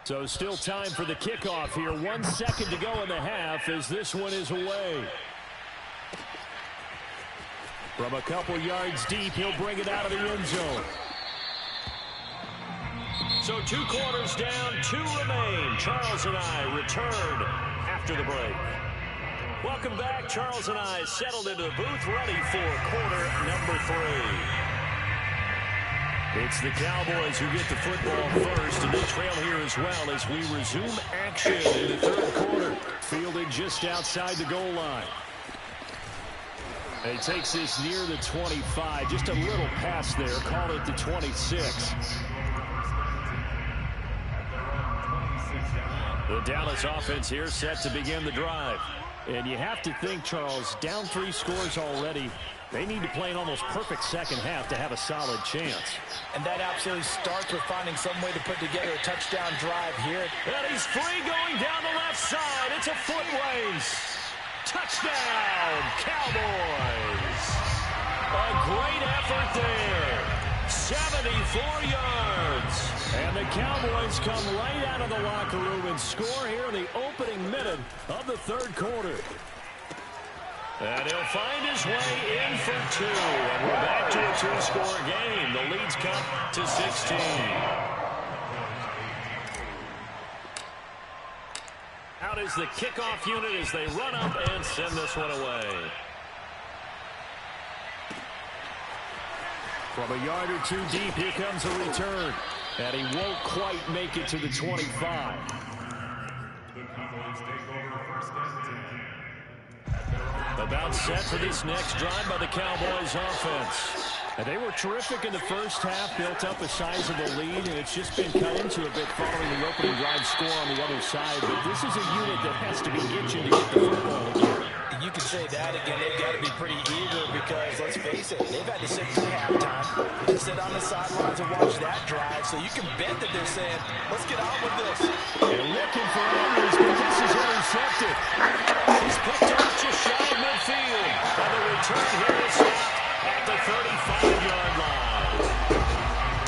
So still time for the kickoff here. 1 second to go in the half as this one is away. From a couple yards deep, he'll bring it out of the end zone. So 2 quarters down, 2 remain. Charles and I return after the break. Welcome back. Charles and I settled into the booth, ready for quarter number 3. It's the Cowboys who get the football first, and they trail here as well as we resume action in the 3rd quarter. Fielded just outside the goal line. He takes this near the 25, just a little pass there, call it the 26. The Dallas offense here set to begin the drive. And you have to think, Charles, down 3 scores already. They need to play an almost perfect second half to have a solid chance. And that absolutely starts with finding some way to put together a touchdown drive here. And he's free going down the left side. It's a foot race. Touchdown, Cowboys. A great effort there. 74 yards. And the Cowboys come right out of the locker room and score here in the opening minute of the 3rd quarter. And he'll find his way in for 2. And we're back to a 2-score game. The lead's cut to 16. Out is the kickoff unit as they run up and send this one away. From a yard or 2 deep, here comes a return. And he won't quite make it to the 25. About set for this next drive by the Cowboys offense. And they were terrific in the first half, built up a sizable lead, and it's just been cut into a bit following the opening drive score on the other side. But this is a unit that has to be itching to get the football again. You can say that again. They've got to be pretty eager because, let's face it, they've had to sit through halftime and sit on the sidelines and watch that drive. So you can bet that they're saying, let's get on with this. They're looking for Andrews, but this is intercepted. He's picked up just shy of midfield. And the return here is stopped at the 35-yard line.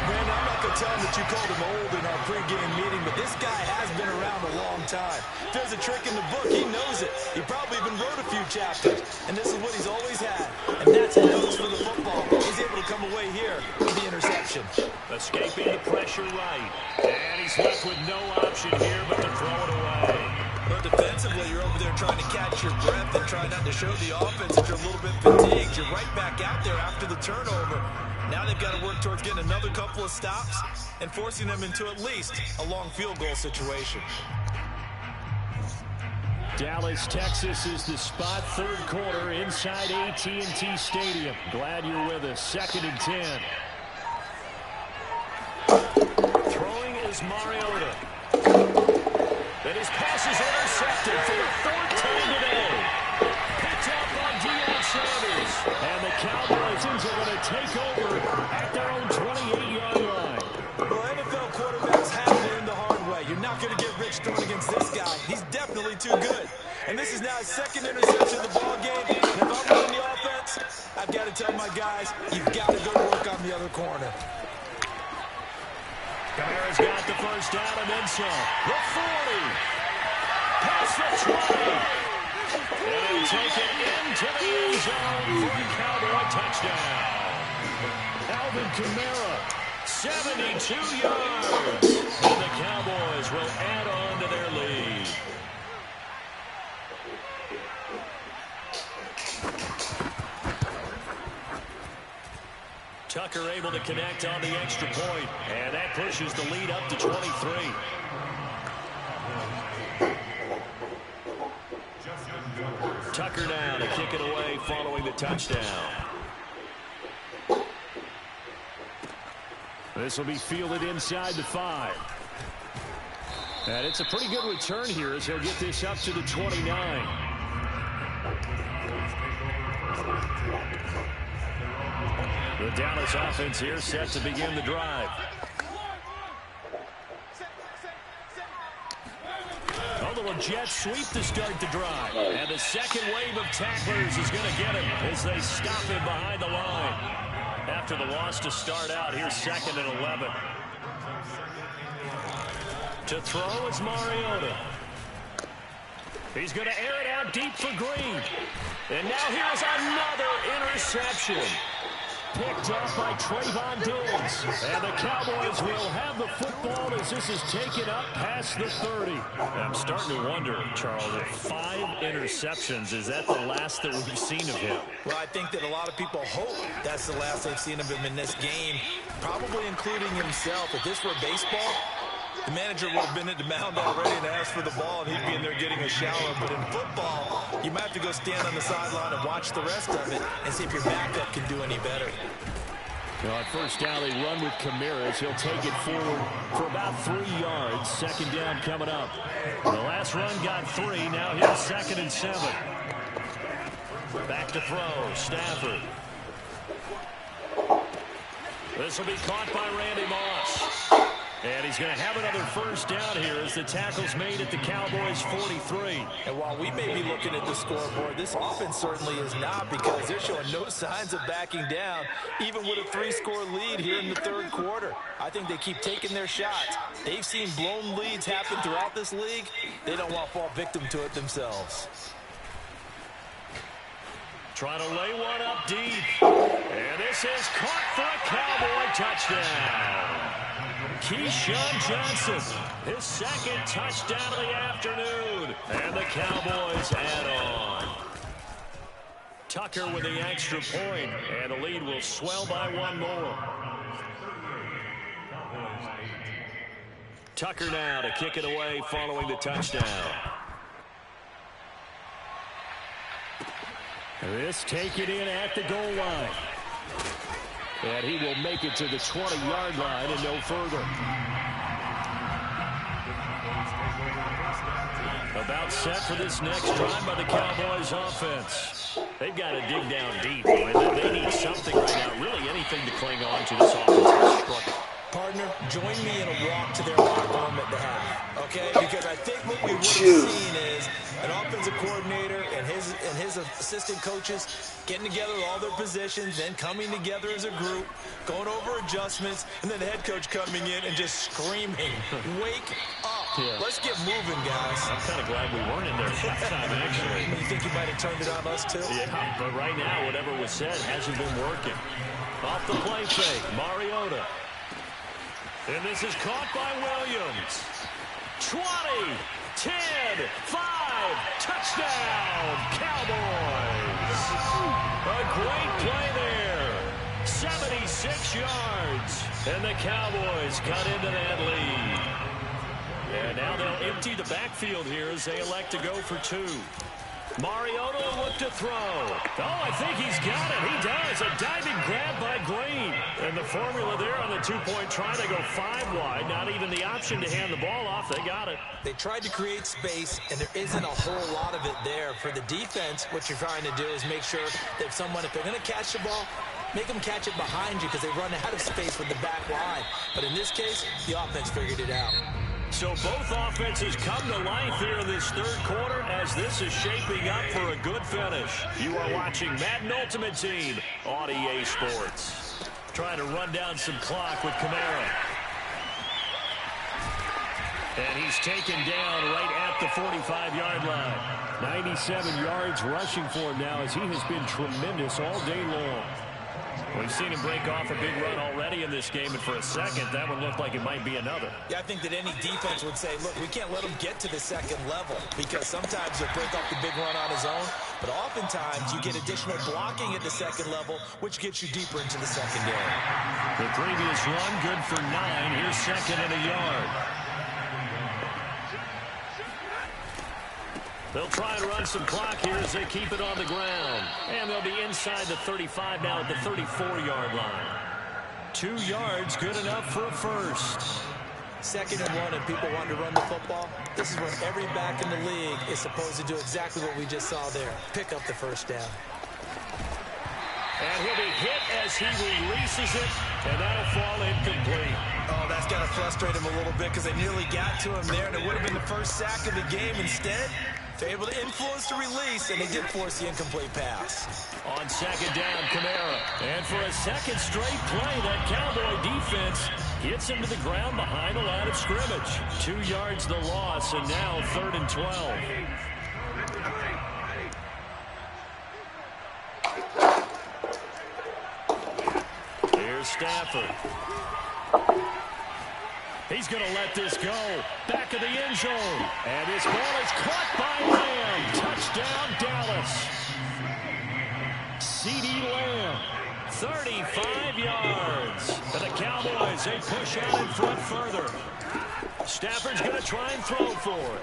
Man, I'm not going to tell him that you called him old in our pregame meeting, but this guy has been around a long time. If there's a trick in the book, he knows it. He probably even wrote a few chapters, and this is what he's always had. And that's a nose for the football. He's able to come away here with the interception. Escaping the pressure right. And he's left with no option here but to throw it away. But defensively, you're over there trying to catch your breath and try not to show the offense that you're a little bit fatigued. You're right back out there after the turnover. Now they've got to work towards getting another couple of stops and forcing them into at least a long field goal situation. Dallas, Texas is the spot, 3rd quarter inside AT&T Stadium. Glad you're with us. 2nd and 10. Throwing is Mariota. And his pass is intercepted for the 4th time today. Picked up by Deion Sanders. And the Cowboys are going to take over at their own 20. not going to get rich throwing against this guy. He's definitely too good. And this is now his second interception of the ball game. And if I'm running the offense, I've got to tell my guys, you've got to go to work on the other corner. Kamara's got the first down and then some. The 40. Past the 20. And he'll take it into the end zone for a Cowboy touchdown. Alvin Kamara, 72 yards. And the Cowboys will add on to their lead. Tucker able to connect on the extra point, and that pushes the lead up to 23. Tucker now to kick it away following the touchdown. This will be fielded inside the 5. And it's a pretty good return here as he'll get this up to the 29. The Dallas offense here set to begin the drive. A little jet sweep to start the drive. And the second wave of tacklers is going to get him as they stop him behind the line. After the loss to start out, here's 2nd and 11. To throw is Mariota. He's going to air it out deep for Green. And now here's another interception. Picked up by Trayvon Diggs. And the Cowboys will have the football as this is taken up past the 30. I'm starting to wonder, Charles, if 5 interceptions, is that the last that we've seen of him? Well, I think that a lot of people hope that's the last they've seen of him in this game, probably including himself. If this were baseball, the manager would have been at the mound already and asked for the ball, and he'd be in there getting a shower. But in football, you might have to go stand on the sideline and watch the rest of it and see if your backup can do any better. Well, at first down, they run with Kamara. He'll take it forward for about 3 yards. 2nd down coming up. The last run got 3. Now here's 2nd and 7. Back to throw. Stafford. This will be caught by Randy Moss. And he's going to have another first down here as the tackle's made at the Cowboys' 43. And while we may be looking at the scoreboard, this offense certainly is not, because they're showing no signs of backing down, even with a 3-score lead here in the 3rd quarter. I think they keep taking their shots. They've seen blown leads happen throughout this league. They don't want to fall victim to it themselves. Trying to lay one up deep. And this is caught for a Cowboy touchdown. Keyshawn Johnson, his 2nd touchdown of the afternoon. And the Cowboys add on. Tucker with the extra point, and the lead will swell by 1 more. Tucker now to kick it away following the touchdown. This taken in at the goal line. And he will make it to the 20-yard line and no further. About set for this next drive by the Cowboys offense. They've got to dig down deep. They need something right now, really anything to cling on to. This offense is struggling. Partner, join me in a walk to their locker room at the half, okay? Because I think what we would have seen is an offensive coordinator and his assistant coaches getting together all their positions, then coming together as a group, going over adjustments, and then the head coach coming in and just screaming, wake up. Yeah. Let's get moving, guys. I'm kind of glad we weren't in there that time, actually. You think you might have turned it on us, too? Yeah, but right now, whatever was said hasn't been working. Off the play fake, Mariota. And this is caught by Williams. 20, 10, 5, touchdown, Cowboys. A great play there. 76 yards. And the Cowboys cut into that lead. And now they'll empty the backfield here as they elect to go for 2. Mariota will look to throw. Oh, I think he's got it. He does. A diving grab by Green. And the formula there on the 2-point try, they go 5 wide. Not even the option to hand the ball off. They got it. They tried to create space, and there isn't a whole lot of it there. For the defense, what you're trying to do is make sure that if they're going to catch the ball, make them catch it behind you because they run out of space with the back line. But in this case, the offense figured it out. So both offenses come to life here in this third quarter as this is shaping up for a good finish. You are watching Madden Ultimate Team on EA Sports. Trying to run down some clock with Kamara. And he's taken down right at the 45-yard line. 97 yards rushing for him now as he has been tremendous all day long. We've seen him break off a big run already in this game, and for a second, that one looked like it might be another. Yeah, I think that any defense would say, look, we can't let him get to the second level because sometimes he'll break off the big run on his own, but oftentimes you get additional blocking at the second level, which gets you deeper into the secondary. The previous run, good for 9. Here's second and a yard. They'll try and run some clock here as they keep it on the ground. And they'll be inside the 35 now at the 34-yard line. 2 yards, good enough for a first. Second and 1 and people want to run the football. This is where every back in the league is supposed to do exactly what we just saw there. Pick up the first down. And he'll be hit as he releases it, and that'll fall incomplete. Oh, that's got to frustrate him a little bit because they nearly got to him there, and it would have been the first sack of the game. Instead, they're able to influence the release, and they did force the incomplete pass. On second down, Kamara. And for a second straight play, that Cowboy defense hits him to the ground behind the line of scrimmage. 2 yards the loss, and now 3rd and 12. Here's Stafford. He's going to let this go. Back of the end zone. And this ball is caught by Lamb. Touchdown, Dallas. CeeDee Lamb, 35 yards. And the Cowboys, they push out in front further. Stafford's going to try and throw for it.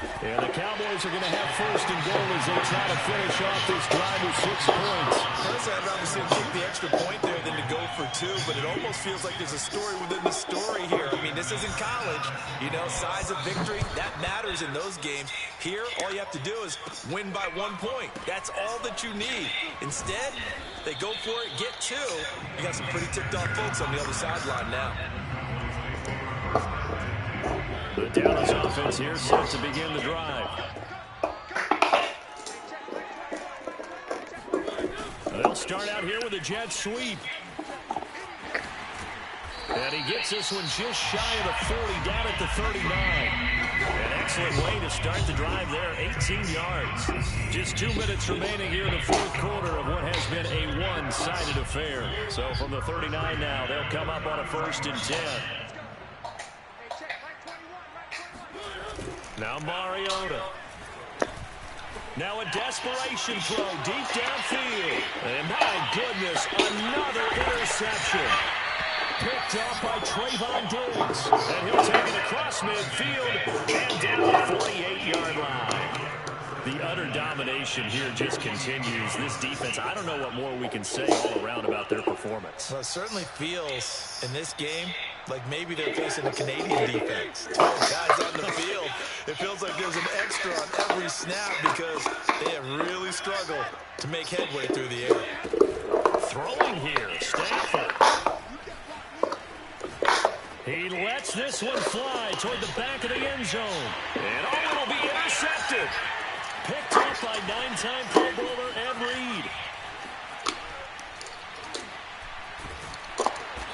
And the Cowboys are going to have 1st and goal as they try to finish off this drive with 6 points. Personally, I'd rather see him take the extra point there than to go for 2, but it almost feels like there's a story within the story here. I mean, this isn't college. You know, size of victory, that matters in those games. Here, all you have to do is win by 1 point. That's all that you need. Instead, they go for it, get 2. You got some pretty ticked-off folks on the other sideline now. The Dallas offense here set to begin the drive. They'll start out here with a jet sweep. And he gets this one just shy of the 40, down at the 39. An excellent way to start the drive there, 18 yards. Just 2 minutes remaining here in the 4th quarter of what has been a one-sided affair. So from the 39 now, they'll come up on a 1st and 10. Now Mariota. Now a desperation throw deep downfield. And my goodness, another interception. Picked off by Trayvon Diggs. And he'll take it across midfield and down the 48-yard line. The utter domination here just continues. This defense, I don't know what more we can say all around about their performance. Well, it certainly feels in this game like maybe they're facing a Canadian defense. 12 guys on the field. It feels like there's an extra on every snap because they have really struggled to make headway through the air. Throwing here, Stafford. He lets this one fly toward the back of the end zone. And oh, it'll be intercepted. Picked up by 9-time Pro Bowler Ed Reed.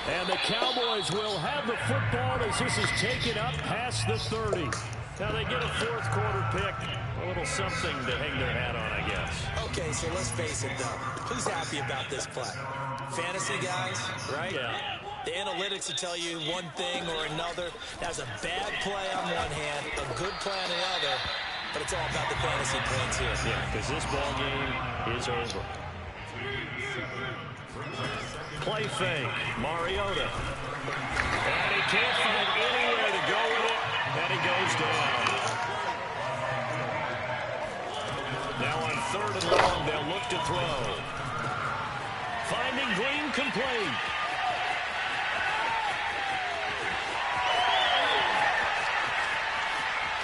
And the Cowboys will have the football as this is taken up past the 30. Now they get a 4th quarter pick. A little something to hang their hat on, I guess. Okay, so let's face it, though. Who's happy about this play? Fantasy guys, right? Yeah. The analytics will tell you one thing or another. That's a bad play on one hand, a good play on the other. But it's all about the fantasy points here. Yeah, because this ball game is over. Play fake, Mariota. And he can't find anywhere to go with it, and he goes down. Now on 3rd and long, they'll look to throw. Finding Green complete.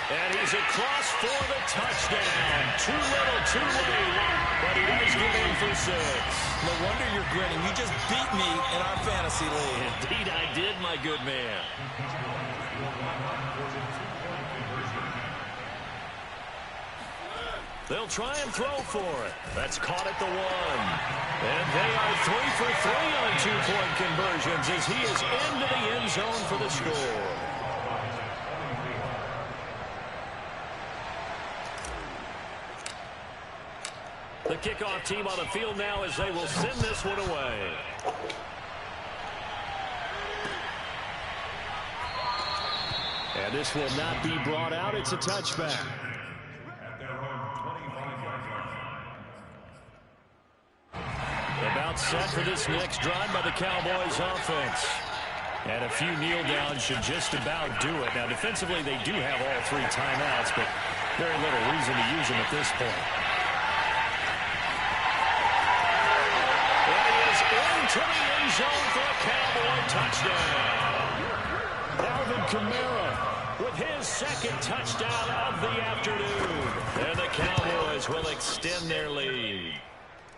And he's across for the touchdown. Too little, too late. But he does get in for 6. No wonder you're grinning. You just beat me in our fantasy league. Indeed I did, my good man. They'll try and throw for it. That's caught at the 1. And they are 3 for 3 on 2-point conversions as he is into the end zone for the score. The kickoff team on the field now as they will send this one away. And this will not be brought out. It's a touchback. About set for this next drive by the Cowboys offense. And a few kneel downs should just about do it. Now, defensively, they do have all 3 timeouts, but very little reason to use them at this point. And he is into the end zone for a Cowboy touchdown. Alvin Kamara with his second touchdown of the afternoon. And the Cowboys will extend their lead.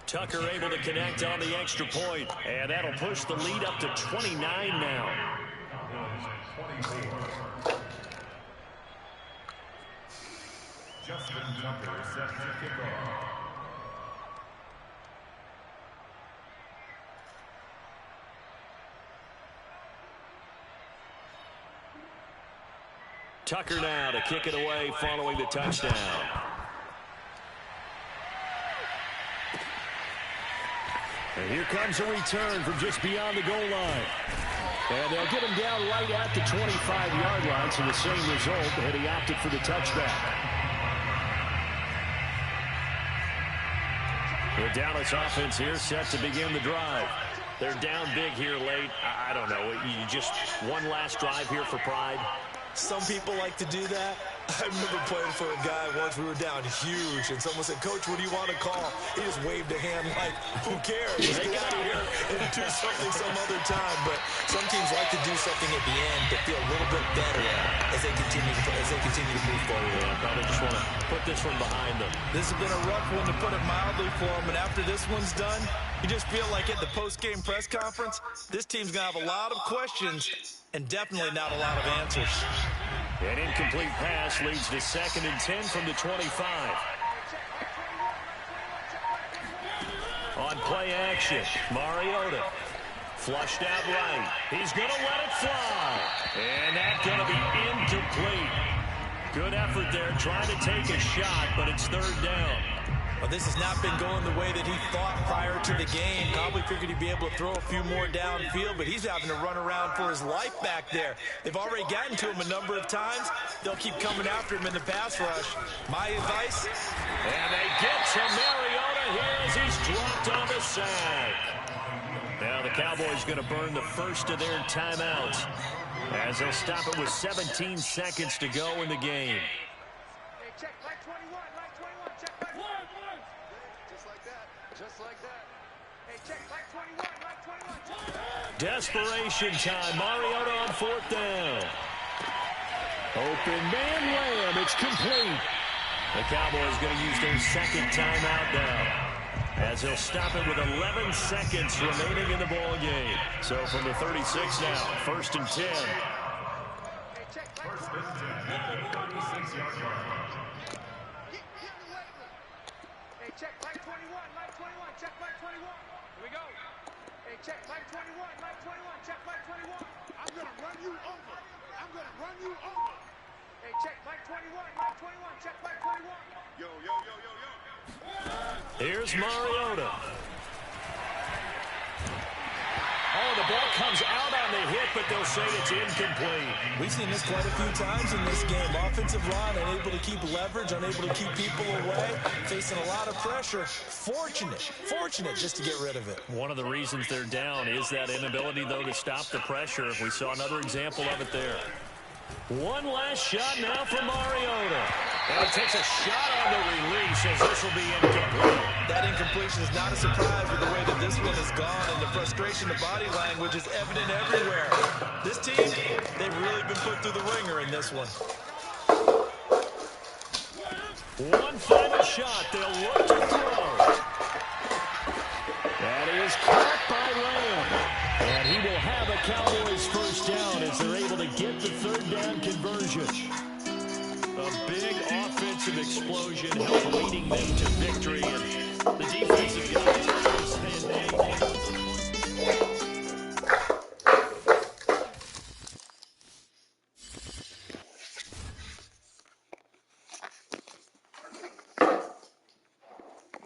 Tucker able to connect on the extra point, and that'll push the lead up to 29 now. Justin Tucker set to kick off. Tucker now to kick it away following the touchdown. And here comes a return from just beyond the goal line. And they'll get him down right at the 25-yard line, so the same result, but he opted for the touchback. The Dallas offense here set to begin the drive. They're down big here late. I don't know. You just one last drive here for pride. Some people like to do that. I remember playing for a guy once. We were down huge, and someone said, "Coach, what do you want to call?" He just waved a hand like, "Who cares? Just get out of here and do something some other time." But some teams like to do something at the end to feel a little bit better as they continue to move forward. Yeah, probably just want to put this one behind them. This has been a rough one, to put it mildly, for them. And after this one's done, you just feel like at the post-game press conference, this team's going to have a lot of questions and definitely not a lot of answers. An incomplete pass leads to 2nd and 10 from the 25. On play action, Mariota. Flushed out right. He's going to let it fly. And that's going to be incomplete. Good effort there, trying to take a shot, but it's 3rd down. Well, this has not been going the way that he thought prior to the game. Probably figured he'd be able to throw a few more downfield, but he's having to run around for his life back there. They've already gotten to him a number of times. They'll keep coming after him in the pass rush. My advice? And they get to Mariota here as he's dropped on the sack. Now the Cowboys going to burn the first of their timeouts as they'll stop it with 17 seconds to go in the game. Hey, check, line 21, line 21, check, line 21. Just like that. Hey, check, line 21, line 21, check. Desperation time. Mariota on 4th down. Open man Lamb. It's complete. The Cowboys going to use their 2nd timeout now, as they'll stop it with 11 seconds remaining in the ball game. So from the 36 now, 1st and 10. Hey, check, line 21. Hey, check, line 21, line 21, check, line 21. Here we go. Hey, check, line 21, line 21, check, line 21. I'm going to run you over. I'm going to run you over. Hey, check, line 21, line 21, check, line 21. Yo, yo, yo, yo, yo. Here's Mariota. Oh, the ball comes out on the hit, but they'll say it's incomplete. We've seen this quite a few times in this game. Offensive line unable to keep leverage, unable to keep people away, facing a lot of pressure. Fortunate just to get rid of it. One of the reasons they're down is that inability, though, to stop the pressure. We saw another example of it there. One last shot now for Mariota. And he takes a shot on the release as this will be incomplete. That incompletion is not a surprise with the way that this one has gone, and the frustration, the body language is evident everywhere. This team, they've really been put through the ringer in this one. One final shot. They'll look to throw. That is caught by Lamb. And he will have a Cowboys 1st down as they're able to get the 3rd down down conversion. A big offensive explosion helped leading them to victory. And the defensive guys are saying, hey,